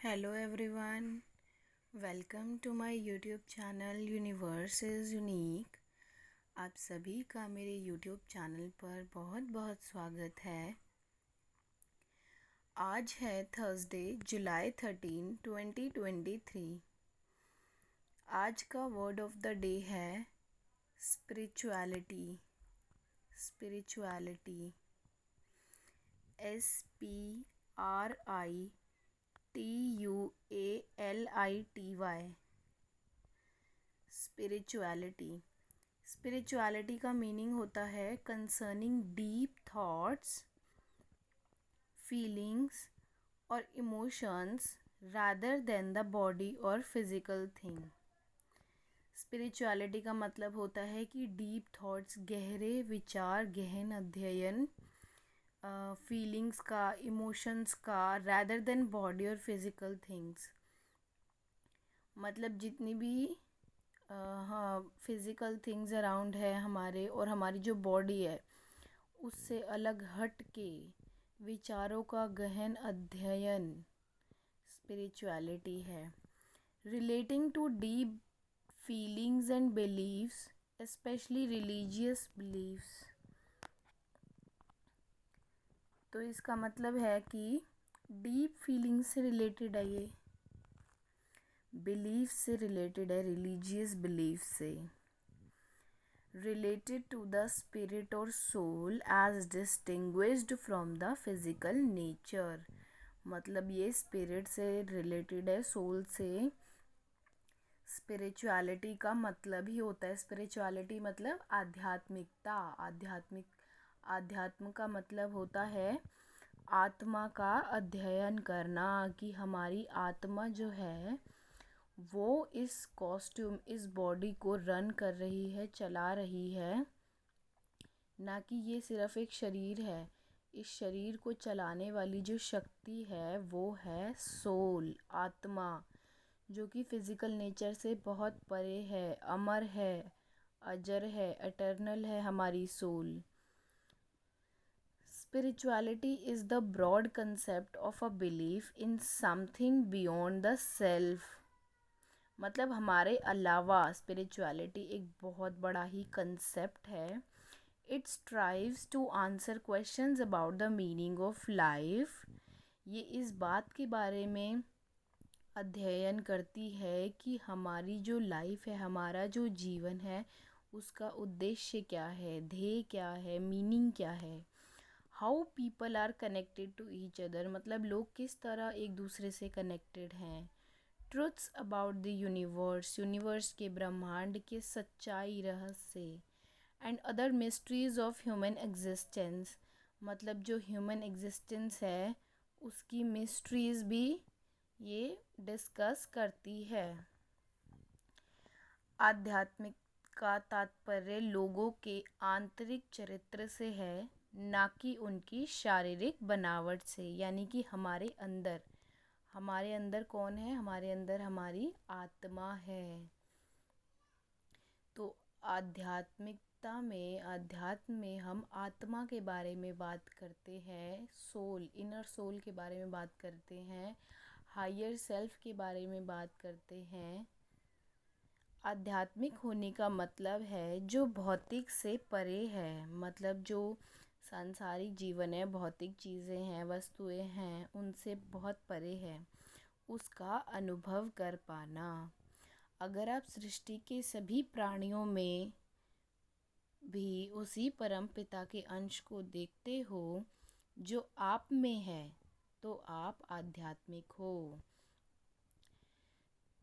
Hello everyone, welcome to my YouTube channel universe is unique. आप सभी का मेरे यूट्यूब चैनल पर बहुत बहुत स्वागत है। आज है थर्सडे, जुलाई 13, 2023। आज का वर्ड ऑफ द डे है spirituality. Spirituality, SPRITUALITY। Spirituality spirituality का मीनिंग होता है कंसर्निंग डीप थॉट्स, फीलिंग्स और emotions rather than the body और फिजिकल थिंग। स्पिरिचुअलिटी का मतलब होता है कि डीप थॉट्स, गहरे विचार, गहन अध्ययन, फीलिंग्स का, इमोशंस का, रादर देन बॉडी और फिजिकल थिंग्स। मतलब जितनी भी हाँ फिज़िकल थिंग्स अराउंड है हमारे और हमारी जो बॉडी है उससे अलग हट के विचारों का गहन अध्ययन स्पिरिचुअलिटी है। Relating to deep feelings and beliefs, specially religious beliefs. तो इसका मतलब है कि डीप फीलिंग्स से रिलेटेड है, ये बिलीफ से रिलेटेड है, रिलीजियस बिलीफ से। रिलेटेड टू द स्पिरिट और soul as distinguished from the physical nature. मतलब ये स्पिरिट से रिलेटेड है, सोल से। स्पिरिचुअलिटी का मतलब ही होता है, स्पिरिचुअलिटी मतलब आध्यात्मिकता। आध्यात्म का मतलब होता है आत्मा का अध्ययन करना, कि हमारी आत्मा जो है वो इस कॉस्ट्यूम, इस बॉडी को रन कर रही है, चला रही है, ना कि ये सिर्फ एक शरीर है। इस शरीर को चलाने वाली जो शक्ति है वो है सोल, आत्मा, जो कि फिज़िकल नेचर से बहुत परे है, अमर है, अजर है, एटर्नल है हमारी soul. Spirituality is the broad concept of a belief in something beyond the self। मतलब हमारे अलावा स्पिरिचुअलिटी एक बहुत बड़ा ही कंसेप्ट है। It strives to answer questions about the meaning of life. ये इस बात के बारे में अध्ययन करती है कि हमारी जो लाइफ है, हमारा जो जीवन है, उसका उद्देश्य क्या है, ध्येय क्या है, मीनिंग क्या है। How people are connected to each other, मतलब लोग किस तरह एक दूसरे से कनेक्टेड हैं। Truths about the universe, universe के, ब्रह्मांड के सच्चाई, रहस्य। And other mysteries of human existence, मतलब जो ह्यूमन एग्जिस्टेंस है उसकी मिस्ट्रीज भी ये डिस्कस करती है। आध्यात्मिक का तात्पर्य लोगों के आंतरिक चरित्र से है, ना कि उनकी शारीरिक बनावट से। यानी कि हमारे अंदर कौन है, हमारे अंदर हमारी आत्मा है। तो अध्यात्म में हम आत्मा के बारे में बात करते हैं, सोल, इनर सोल के बारे में बात करते हैं, हायर सेल्फ के बारे में बात करते हैं। आध्यात्मिक होने का मतलब है जो भौतिक से परे है, मतलब जो सांसारिक जीवन है, भौतिक चीज़ें हैं, वस्तुएं हैं, उनसे बहुत परे है, उसका अनुभव कर पाना। अगर आप सृष्टि के सभी प्राणियों में भी उसी परम पिता के अंश को देखते हो जो आप में है, तो आप आध्यात्मिक हो।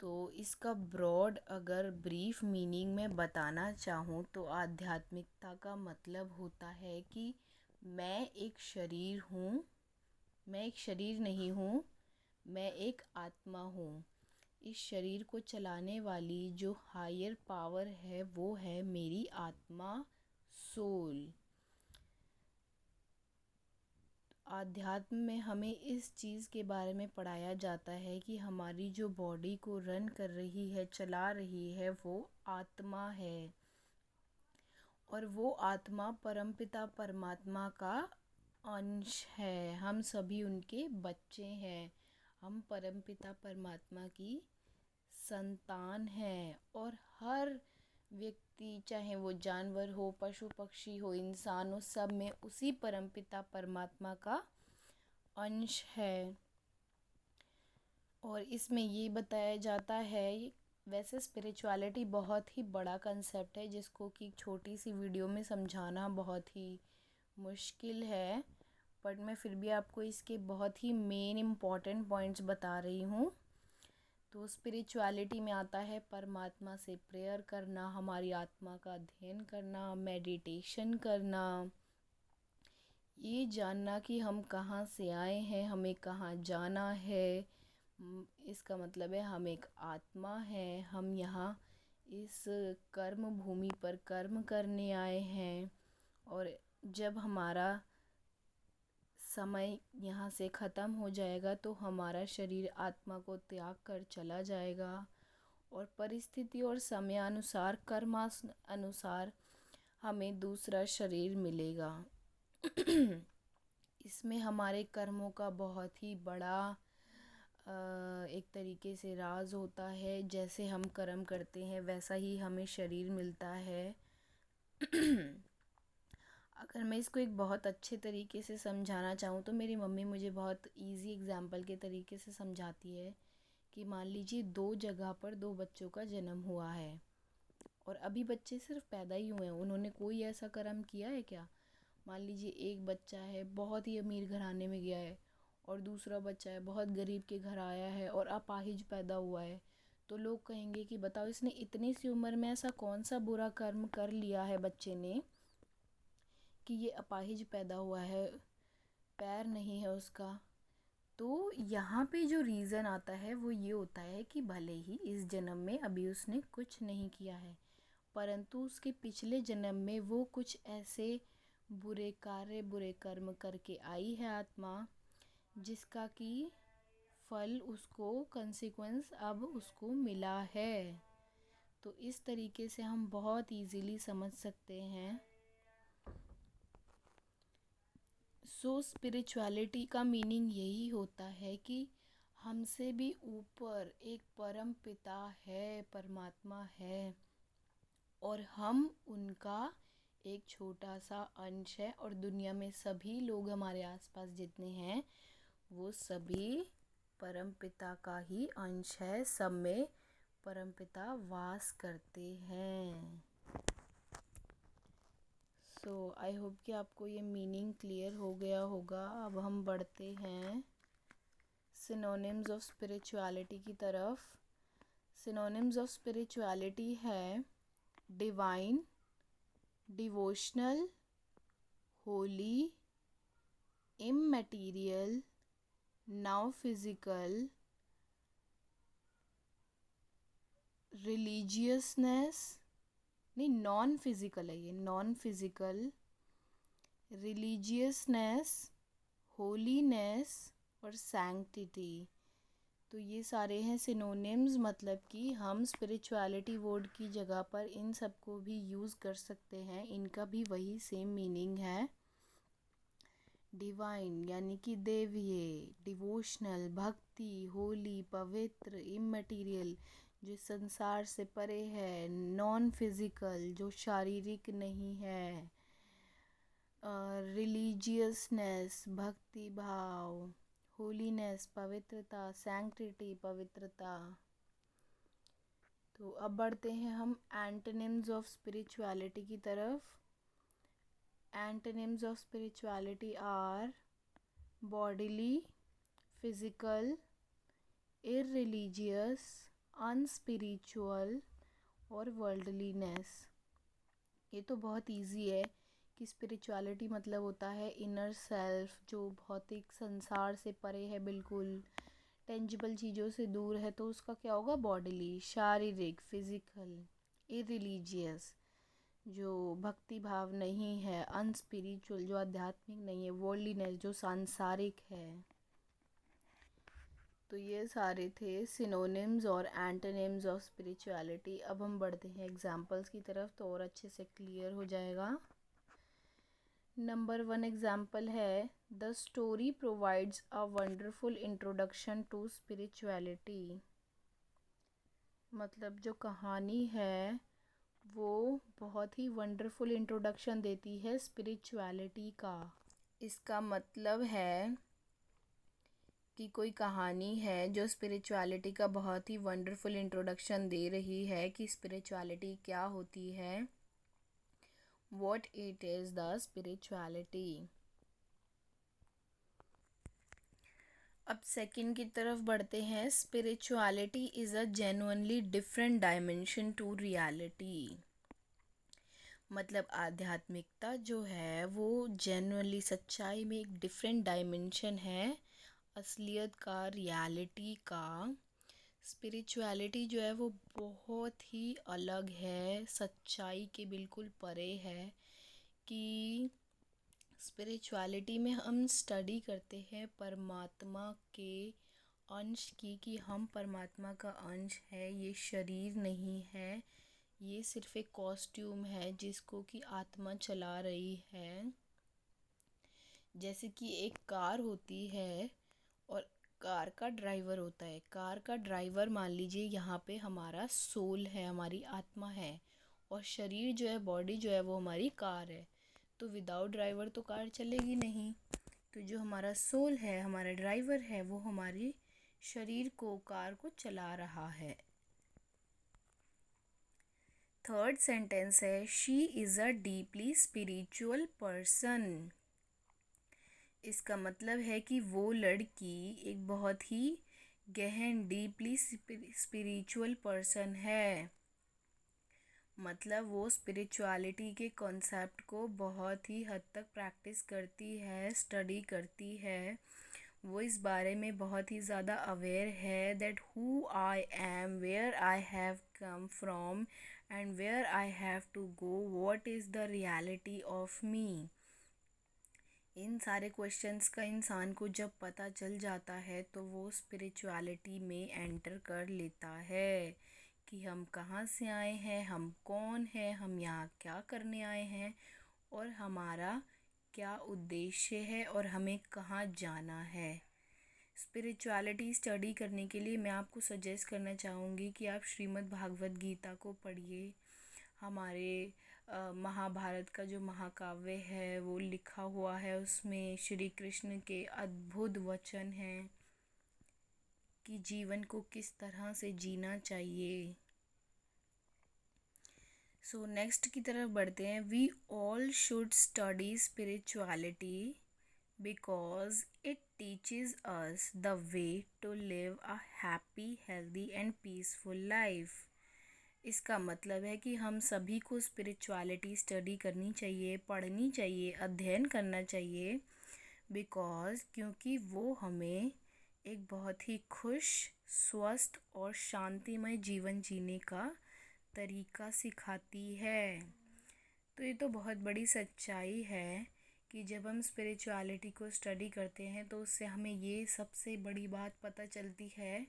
तो इसका ब्रॉड अगर ब्रीफ मीनिंग में बताना चाहूँ तो आध्यात्मिकता का मतलब होता है कि मैं एक शरीर हूँ, मैं एक शरीर नहीं हूँ, मैं एक आत्मा हूँ। इस शरीर को चलाने वाली जो हायर पावर है वो है मेरी आत्मा, सोल। आध्यात्म में हमें इस चीज़ के बारे में पढ़ाया जाता है कि हमारी जो बॉडी को रन कर रही है, चला रही है, वो आत्मा है। और वो आत्मा परमपिता परमात्मा का अंश है, हम सभी उनके बच्चे हैं। हम परमपिता परमात्मा की संतान हैं और हर व्यक्ति, चाहे वो जानवर हो, पशु पक्षी हो, इंसान हो, सब में उसी परमपिता परमात्मा का अंश है। और इसमें ये बताया जाता है, वैसे स्पिरिचुअलिटी बहुत ही बड़ा कंसेप्ट है जिसको कि छोटी सी वीडियो में समझाना बहुत ही मुश्किल है, बट मैं फिर भी आपको इसके बहुत ही मेन इम्पॉर्टेंट पॉइंट्स बता रही हूँ। तो स्पिरिचुअलिटी में आता है परमात्मा से प्रेयर करना, हमारी आत्मा का अध्ययन करना, मेडिटेशन करना, ये जानना कि हम कहाँ से आए हैं, हमें कहाँ जाना है। इसका मतलब है हम एक आत्मा है, हम यहाँ इस कर्म भूमि पर कर्म करने आए हैं, और जब हमारा समय यहाँ से ख़त्म हो जाएगा तो हमारा शरीर आत्मा को त्याग कर चला जाएगा, और परिस्थिति और समय अनुसार, अनुसार हमें दूसरा शरीर मिलेगा। इसमें हमारे कर्मों का बहुत ही बड़ा एक तरीके से राज होता है। जैसे हम कर्म करते हैं वैसा ही हमें शरीर मिलता है। अगर मैं इसको एक बहुत अच्छे तरीके से समझाना चाहूँ तो मेरी मम्मी मुझे बहुत इजी एग्जांपल के तरीके से समझाती है कि मान लीजिए दो जगह पर दो बच्चों का जन्म हुआ है, और अभी बच्चे सिर्फ पैदा ही हुए हैं, उन्होंने कोई ऐसा कर्म किया है क्या? मान लीजिए एक बच्चा है बहुत ही अमीर घराने में गया है, और दूसरा बच्चा है बहुत गरीब के घर आया है और अपाहिज पैदा हुआ है, तो लोग कहेंगे कि बताओ इसने इतनी सी उम्र में ऐसा कौन सा बुरा कर्म कर लिया है बच्चे ने कि ये अपाहिज पैदा हुआ है, पैर नहीं है उसका। तो यहाँ पे जो रीज़न आता है वो ये होता है कि भले ही इस जन्म में अभी उसने कुछ नहीं किया है, परंतु उसके पिछले जन्म में वो कुछ ऐसे बुरे कार्य, बुरे कर्म करके आई है आत्मा, जिसका कि फल उसको, कंसिक्वेंस अब उसको मिला है। तो इस तरीके से हम बहुत इजीली समझ सकते हैं। सो स्पिरिचुअलिटी का मीनिंग यही होता है कि हमसे भी ऊपर एक परम पिता है, परमात्मा है, और हम उनका एक छोटा सा अंश है, और दुनिया में सभी लोग हमारे आसपास जितने हैं वो सभी परमपिता का ही अंश है, सब में परमपिता वास करते हैं। सो आई होप कि आपको ये मीनिंग क्लियर हो गया होगा। अब हम बढ़ते हैं सिनोनिम्स ऑफ स्पिरिचुअलिटी की तरफ। सिनोनिम्स ऑफ स्पिरिचुअलिटी है divine, devotional, holy, immaterial, now physical, religiousness, नहीं नॉन फिजिकल है ये, नॉन फिजिकल, रिलीजियसनेस, होलीनेस और सैंक्टिटी। तो ये सारे हैं सिनोनिम्स, मतलब कि हम स्पिरिचुअलिटी वर्ड की जगह पर इन सबको भी यूज़ कर सकते हैं, इनका भी वही सेम मीनिंग है। डिवाइन यानी कि देवीय, डिवोशनल भक्ति, होली पवित्र, इमैटेरियल जो संसार से परे है, नॉन फिजिकल जो शारीरिक नहीं है, रिलीजियसनेस भक्ति भाव, होलीनेस पवित्रता, सैंक्टिटी पवित्रता। तो अब बढ़ते हैं हम एंटोनिम्स ऑफ स्पिरिचुअलिटी की तरफ। Antonyms of spirituality are bodily, physical, irreligious, unspiritual और worldliness। ये तो बहुत इजी है कि स्पिरिचुअलिटी मतलब होता है इनर सेल्फ, जो भौतिक संसार से परे है, बिल्कुल टेंजिबल चीज़ों से दूर है, तो उसका क्या होगा? बॉडीली, शारीरिक, फिजिकल। इरिलीजियस जो भक्ति भाव नहीं है, अनस्पिरिचुअल जो आध्यात्मिक नहीं है, वर्ल्डलीनेस जो सांसारिक है। तो ये सारे थे सिनोनिम्स और एंटोनिम्स ऑफ स्पिरिचुअलिटी। अब हम बढ़ते हैं एग्जांपल्स की तरफ तो और अच्छे से क्लियर हो जाएगा। नंबर 1 एग्जाम्पल है, the story provides a wonderful introduction to spirituality. मतलब जो कहानी है वो बहुत ही वंडरफुल इंट्रोडक्शन देती है स्पिरिचुअलिटी का। इसका मतलब है कि कोई कहानी है जो स्पिरिचुअलिटी का बहुत ही वंडरफुल इंट्रोडक्शन दे रही है कि स्पिरिचुअलिटी क्या होती है, what it is the spirituality। अब सेकंड की तरफ बढ़ते हैं। Spirituality is a genuinely different dimension to reality. मतलब आध्यात्मिकता जो है वो जेन्युइनली सच्चाई में एक डिफरेंट डायमेंशन है असलियत का, रियलिटी का। स्पिरिचुअलिटी जो है वो बहुत ही अलग है, सच्चाई के बिल्कुल परे है। कि स्पिरिचुअलिटी में हम स्टडी करते हैं परमात्मा के अंश की, कि हम परमात्मा का अंश है, ये शरीर नहीं है, ये सिर्फ एक कॉस्ट्यूम है जिसको कि आत्मा चला रही है। जैसे कि एक कार होती है और कार का ड्राइवर होता है। कार का ड्राइवर मान लीजिए यहाँ पे हमारा सोल है, हमारी आत्मा है, और शरीर जो है, बॉडी जो है वो हमारी कार है। तो विदाउट ड्राइवर तो कार चलेगी नहीं। तो जो हमारा सोल है, हमारा ड्राइवर है, वो हमारी शरीर को, कार को चला रहा है। थर्ड सेंटेंस है, she is a deeply spiritual person. इसका मतलब है कि वो लड़की एक बहुत ही गहन, डीपली स्पिरिचुअल पर्सन है। मतलब वो स्पिरिचुअलिटी के कॉन्सेप्ट को बहुत ही हद तक प्रैक्टिस करती है, स्टडी करती है। वो इस बारे में बहुत ही ज़्यादा अवेयर है that who I am, where I have come from and where I have to go, what is the reality of me. इन सारे क्वेश्चंस का इंसान को जब पता चल जाता है तो वो स्पिरिचुअलिटी में एंटर कर लेता है कि हम कहाँ से आए हैं, हम कौन हैं, हम यहाँ क्या करने आए हैं, और हमारा क्या उद्देश्य है, और हमें कहाँ जाना है। स्पिरिचुअलिटी स्टडी करने के लिए मैं आपको सजेस्ट करना चाहूँगी कि आप श्रीमद् भागवत गीता को पढ़िए। हमारे महाभारत का जो महाकाव्य है वो लिखा हुआ है, उसमें श्री कृष्ण के अद्भुत वचन हैं कि जीवन को किस तरह से जीना चाहिए। सो नेक्स्ट की तरफ बढ़ते हैं। We all should study spirituality because it teaches us the way to live a happy, healthy and peaceful life. इसका मतलब है कि हम सभी को स्पिरिचुअलिटी स्टडी करनी चाहिए, पढ़नी चाहिए, अध्ययन करना चाहिए। क्योंकि वो हमें एक बहुत ही खुश, स्वस्थ और शांतिमय जीवन जीने का तरीका सिखाती है। तो ये तो बहुत बड़ी सच्चाई है कि जब हम स्पिरिचुअलिटी को स्टडी करते हैं तो उससे हमें ये सबसे बड़ी बात पता चलती है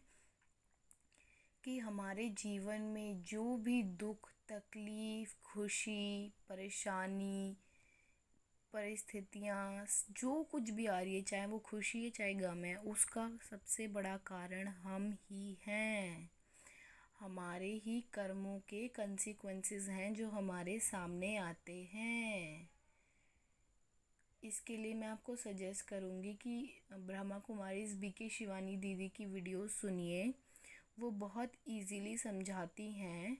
कि हमारे जीवन में जो भी दुख, तकलीफ़, खुशी, परेशानी, परिस्थितियाँ, जो कुछ भी आ रही है, चाहे वो खुशी है चाहे गम है, उसका सबसे बड़ा कारण हम ही हैं। हमारे ही कर्मों के कंसिक्वेंसेस हैं जो हमारे सामने आते हैं। इसके लिए मैं आपको सजेस्ट करूँगी कि ब्रह्मा कुमारी BK शिवानी दीदी की वीडियो सुनिए। वो बहुत इजीली समझाती हैं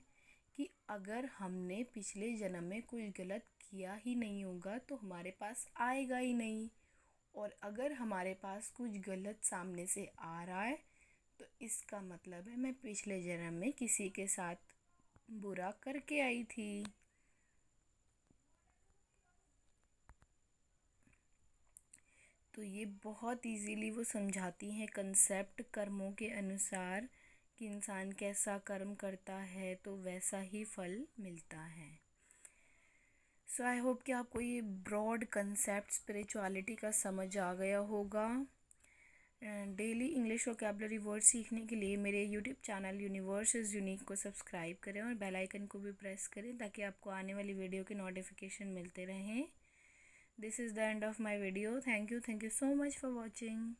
कि अगर हमने पिछले जन्म में कुछ गलत किया ही नहीं होगा तो हमारे पास आएगा ही नहीं, और अगर हमारे पास कुछ गलत सामने से आ रहा है तो इसका मतलब है मैं पिछले जन्म में किसी के साथ बुरा करके आई थी। तो ये बहुत इजीली वो समझाती हैं कंसेप्ट कर्मों के अनुसार कि इंसान कैसा कर्म करता है तो वैसा ही फल मिलता है। सो आई होप कि आपको ये ब्रॉड कंसेप्ट स्पिरिचुअलिटी का समझ आ गया होगा। डेली इंग्लिश वोकैबुलरी वर्ड सीखने के लिए मेरे YouTube channel universe is unique को सब्सक्राइब करें और बेल आइकन को भी प्रेस करें ताकि आपको आने वाली वीडियो के नोटिफिकेशन मिलते रहें। This is the end of my video. Thank you so much for watching.